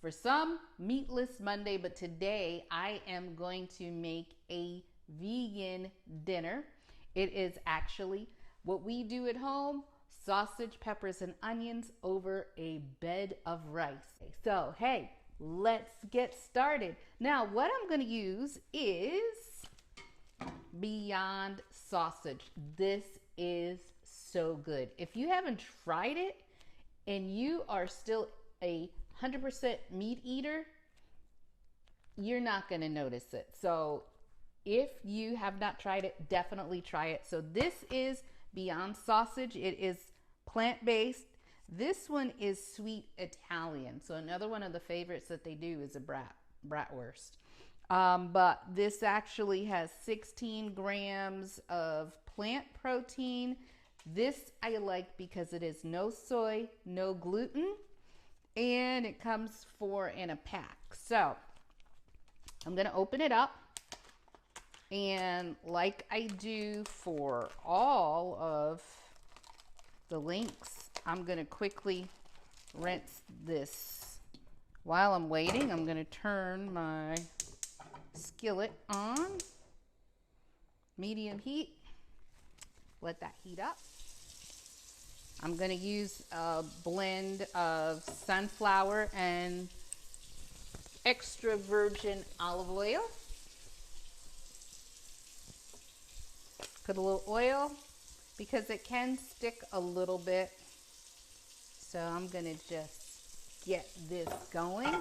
For some, Meatless Monday, but today I am going to make a vegan dinner. It is actually what we do at home: sausage, peppers, and onions over a bed of rice. So, hey, let's get started. Now, what I'm going to use is Beyond sausage. This is so good. If you haven't tried it and you are still a 100% meat eater, you're not going to notice it. So if you have not tried it, definitely try it. So this is Beyond sausage. It is plant-based. This one is sweet Italian. So another one of the favorites that they do is a bratwurst. But this actually has 16 grams of plant protein. This I like because it is no soy, no gluten, and it comes 4 in a pack. So I'm going to open it up, and like I do for all of the links, I'm going to quickly rinse this. While I'm waiting, I'm going to turn my skillet on medium heat. Let that heat up. I'm going to use a blend of sunflower and extra virgin olive oil. Put a little oil because it can stick a little bit. So I'm going to just get this going.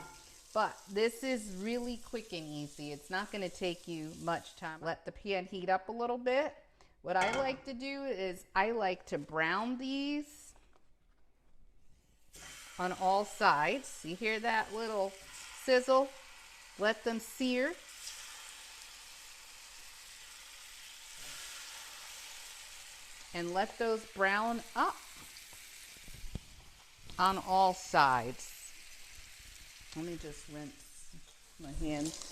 But this is really quick and easy. It's not going to take you much time. Let the pan heat up a little bit. What I like to do is I like to brown these on all sides. You hear that little sizzle? Let them sear. And let those brown up on all sides. Let me just rinse my hands.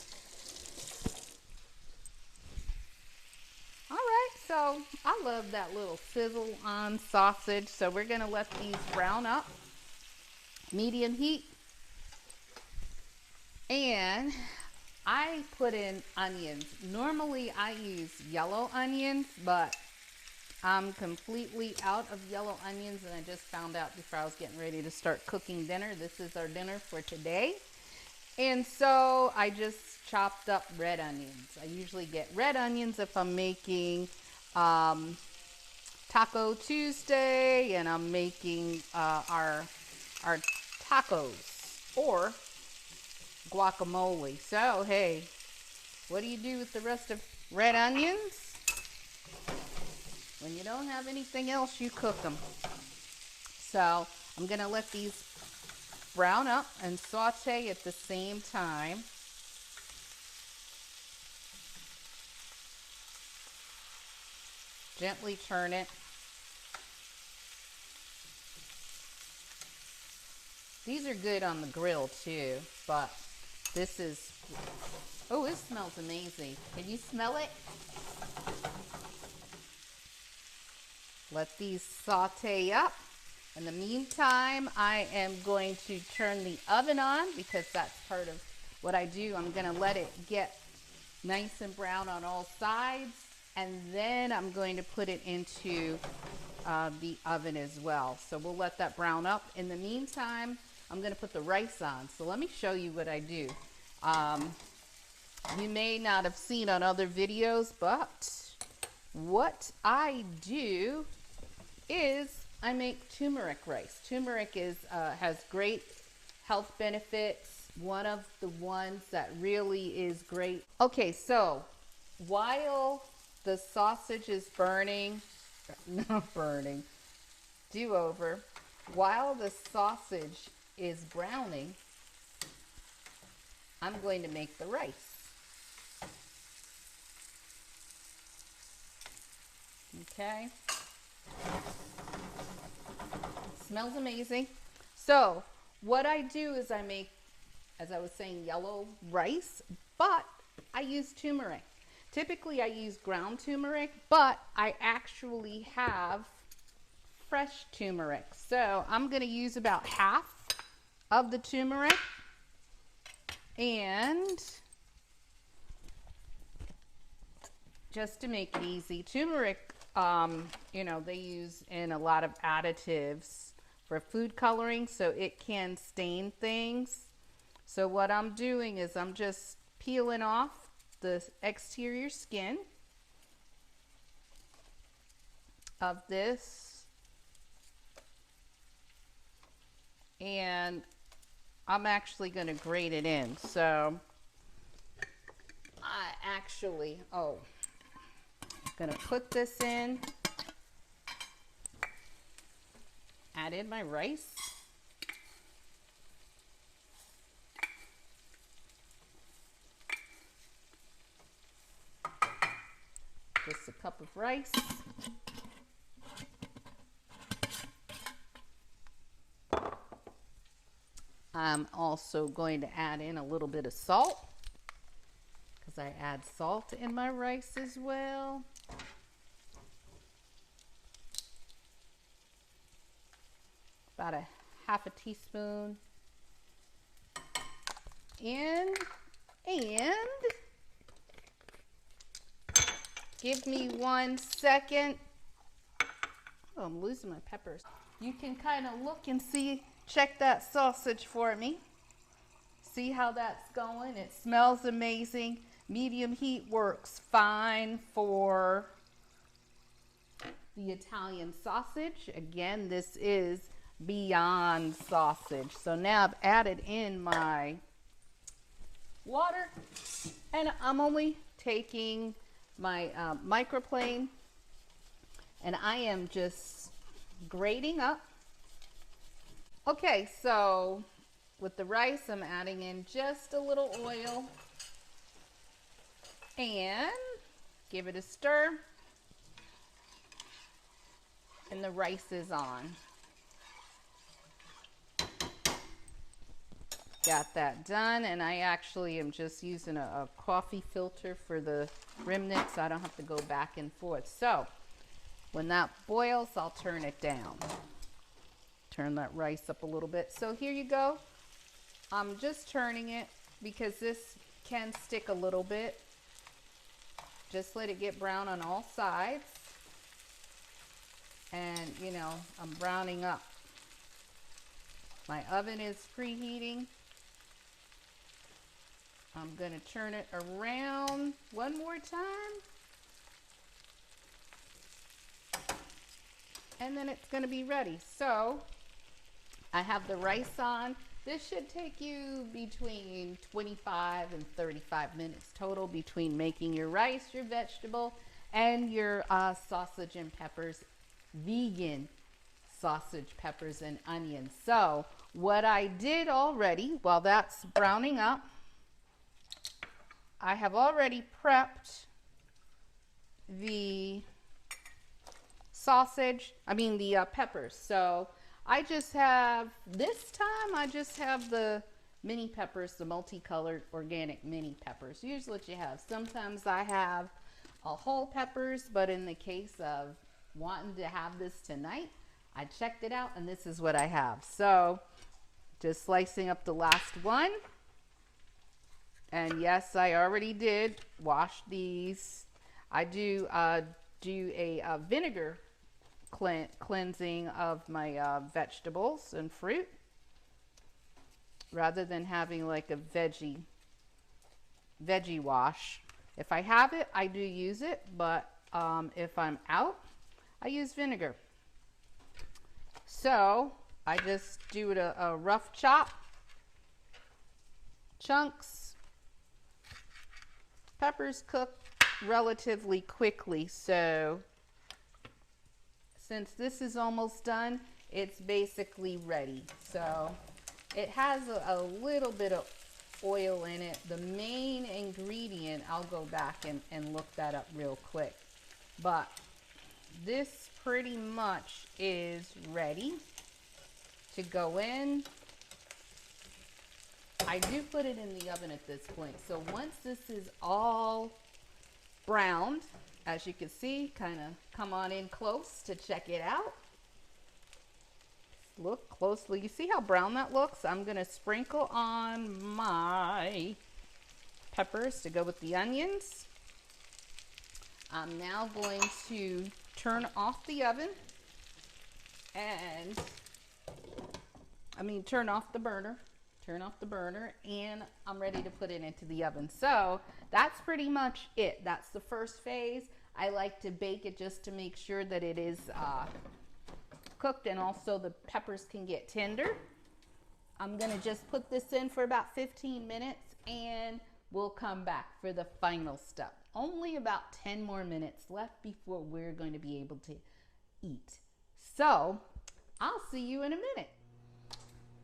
All right, so I love that little sizzle on sausage. So we're gonna let these brown up, medium heat. And I put in onions. Normally I use yellow onions, but I'm completely out of yellow onions, and I just found out before I was getting ready to start cooking dinner. This is our dinner for today. And so I just chopped up red onions. I usually get red onions if I'm making Taco Tuesday and I'm making our tacos or guacamole. So hey, what do you do with the rest of red onions? When you don't have anything else, you cook them. So I'm gonna let these brown up and saute at the same time. Gently turn it. These are good on the grill too, but this is, oh, it smells amazing. Can you smell it? Let these saute up. In the meantime, I am going to turn the oven on because that's part of what I do. I'm going to let it get nice and brown on all sides, and then I'm going to put it into the oven as well. So we'll let that brown up. In the meantime, I'm going to put the rice on. So let me show you what I do. You may not have seen on other videos, but what I do is I make turmeric rice. Turmeric is has great health benefits. One of the ones that really is great. Okay, so while the sausage is burning, not burning, do over. While the sausage is browning, I'm going to make the rice. Okay. Smells amazing. So what I do is I make, as I was saying, yellow rice, but I use turmeric. Typically I use ground turmeric, but I actually have fresh turmeric. So I'm going to use about half of the turmeric And just to make it easy, turmeric, they use in a lot of additives for food coloring, so it can stain things. So what I'm doing is I'm just peeling off the exterior skin of this, and I'm actually going to grate it in. So I'm going to put this in, add in my rice. Just a cup of rice. I'm also going to add in a little bit of salt, because I add salt in my rice as well. About a half a teaspoon. And give me 1 second. Oh, I'm losing my peppers. You can kind of look and see, check that sausage for me. See how that's going? It smells amazing. Medium heat works fine for the Italian sausage. Again, this is Beyond sausage. So now I've added in my water, and I'm only taking my microplane, and I am just grating up. Okay, so with the rice, I'm adding in just a little oil and give it a stir, and the rice is on. Got that done, and I actually am just using a coffee filter for the remnants, so I don't have to go back and forth. So when that boils, I'll turn it down. Turn that rice up a little bit. So here you go. I'm just turning it because this can stick a little bit. Just let it get brown on all sides. And, I'm browning up. My oven is preheating. I'm going to turn it around one more time. And then it's going to be ready. So I have the rice on. This should take you between 25 and 35 minutes total between making your rice, your vegetable, and your sausage and peppers, vegan sausage, peppers, and onions. So what I did already, while that's browning up, I have already prepped the the peppers. So I just have, this time I just have the mini peppers, the multicolored organic mini peppers. Usually what you have. Sometimes I have whole peppers, but in the case of wanting to have this tonight, I checked it out and this is what I have. So just slicing up the last one. And yes, I already did wash these. I do a vinegar cleansing of my vegetables and fruit, rather than having like a veggie wash. If I have it, I do use it, but if I'm out, I use vinegar. So I just do a rough chop, chunks. Peppers cook relatively quickly, so since this is almost done, it's basically ready. So it has a little bit of oil in it. The main ingredient, I'll go back and look that up real quick, but this pretty much is ready to go in. I do put it in the oven at this point. So once this is all browned, as you can see, kind of come on in close to check it out. look closely. You see how brown that looks? I'm gonna sprinkle on my peppers to go with the onions. I'm now going to turn off the oven and turn off the burner. Turn off the burner, and I'm ready to put it into the oven. So that's pretty much it. That's the first phase. I like to bake it just to make sure that it is cooked and also the peppers can get tender. I'm gonna just put this in for about 15 minutes and we'll come back for the final step. Only about 10 more minutes left before we're going to be able to eat. So I'll see you in a minute.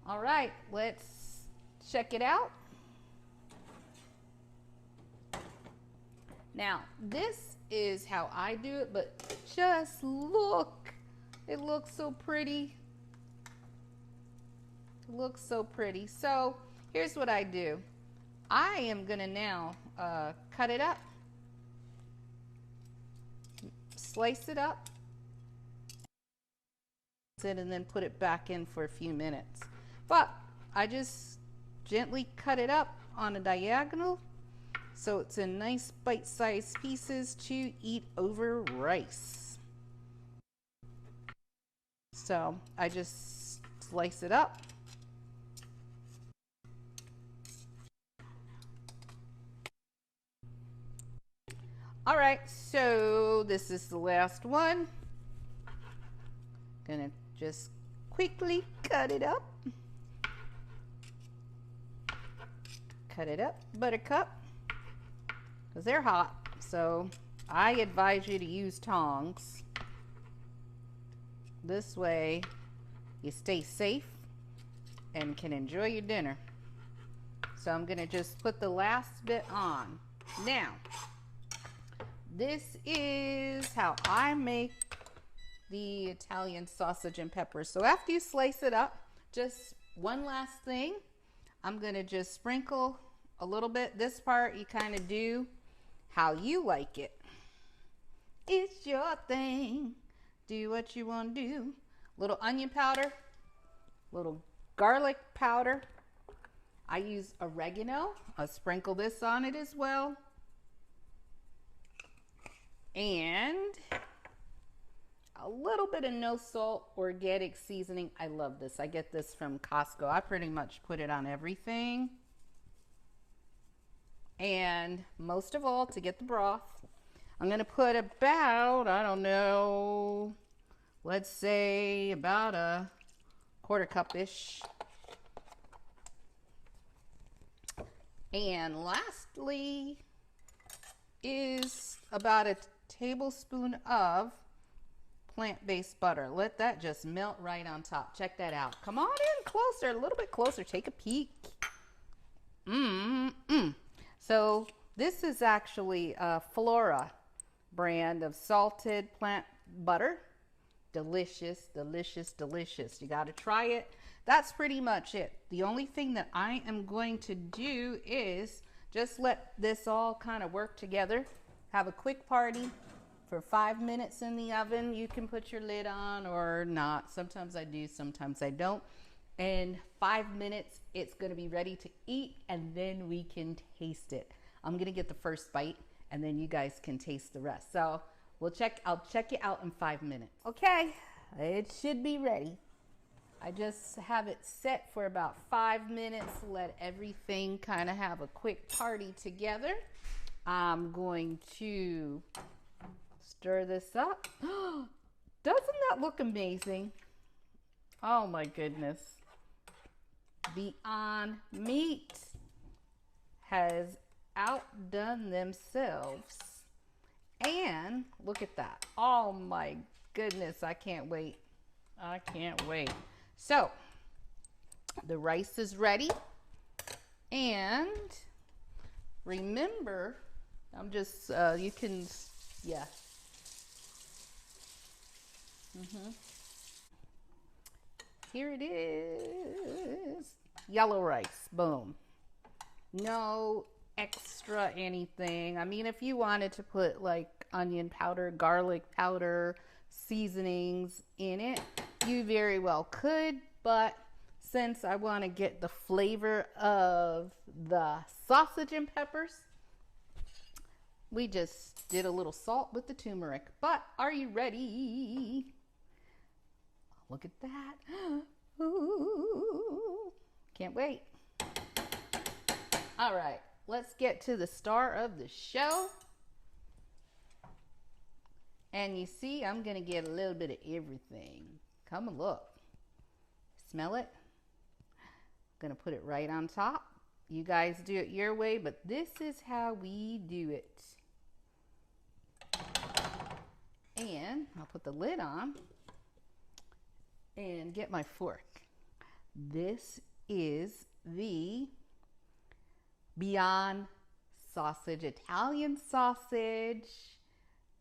All right, let's check it out. Now, this is how I do it, but just look. It looks so pretty. It looks so pretty. So here's what I do. I am gonna now cut it up, slice it up, and then put it back in for a few minutes. But I just gently cut it up on a diagonal so it's in nice bite-sized pieces to eat over rice. So I just slice it up. All right, so this is the last one. Gonna just quickly cut it up. Cut it up, buttercup, because they're hot. So I advise you to use tongs. This way you stay safe and can enjoy your dinner. So I'm gonna just put the last bit on. Now, this is how I make the Italian sausage and peppers. So after you slice it up, just one last thing. I'm gonna just sprinkle a little bit. This part you kind of do how you like it. It's your thing. Do what you want to do. Little onion powder, little garlic powder. I use oregano. I'll sprinkle this on it as well. And a little bit of no salt organic seasoning. I love this. I get this from Costco. I pretty much put it on everything. And most of all, to get the broth, I'm gonna put about, I don't know, let's say about a quarter cup-ish. And lastly is about a tablespoon of plant-based butter. Let that just melt right on top. Check that out. Come on in closer, a little bit closer. Take a peek. So this is actually a Flora brand of salted plant butter. Delicious, delicious, delicious. You got to try it. That's pretty much it. The only thing that I am going to do is just let this all kind of work together. Have a quick party for 5 minutes in the oven. You can put your lid on or not. Sometimes I do, sometimes I don't. In 5 minutes, it's going to be ready to eat, and then we can taste it. I'm going to get the first bite, and then you guys can taste the rest. So I'll check it out in 5 minutes. Okay, it should be ready. I just have it set for about 5 minutes. Let everything kind of have a quick party together. I'm going to stir this up. Doesn't that look amazing? Oh my goodness. Beyond Meat has outdone themselves. And look at that. Oh my goodness, I can't wait. I can't wait. So, the rice is ready. And remember, I'm just, you can, yeah. Here it is. Yellow rice, boom. No extra anything. I mean, if you wanted to put like onion powder, garlic powder, seasonings in it, You very well could, but since I want to get the flavor of the sausage and peppers, we just did a little salt with the turmeric. But are you ready? Look at that. Ooh, can't wait. All right, let's get to the star of the show. And you see, I'm going to get a little bit of everything. Come and look. Smell it? I'm going to put it right on top. You guys do it your way, but this is how we do it. And I'll put the lid on and get my fork. This is the Beyond sausage, Italian sausage,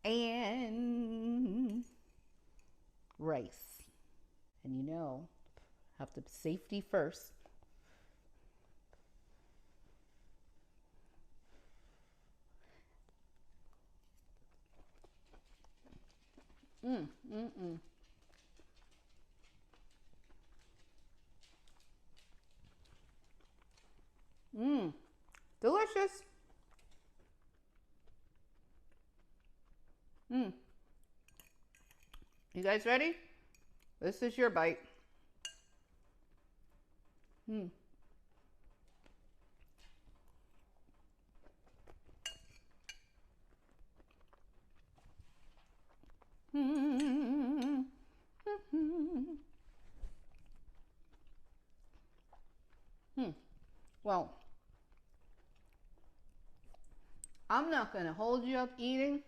and rice. And you know, have to safety first. Delicious. You guys ready? This is your bite. Well, I'm not going to hold you up eating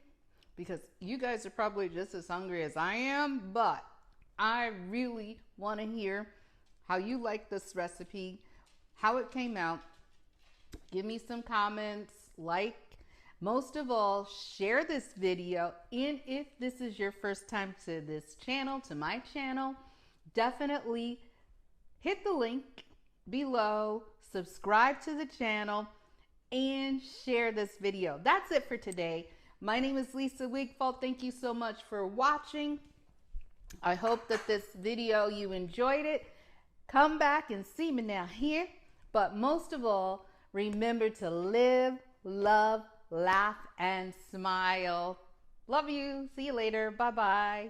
because you guys are probably just as hungry as I am, but I really want to hear how you like this recipe, how it came out. Give me some comments, like, most of all, share this video. And if this is your first time to this channel, to my channel, definitely hit the link below, subscribe to the channel, and share this video. That's it for today. My name is Lisa Wigfall. Thank you so much for watching. I hope that this video, you enjoyed it. Come back and see me now here. But most of all, remember to live, love, laugh, and smile. Love you. See you later. Bye-bye.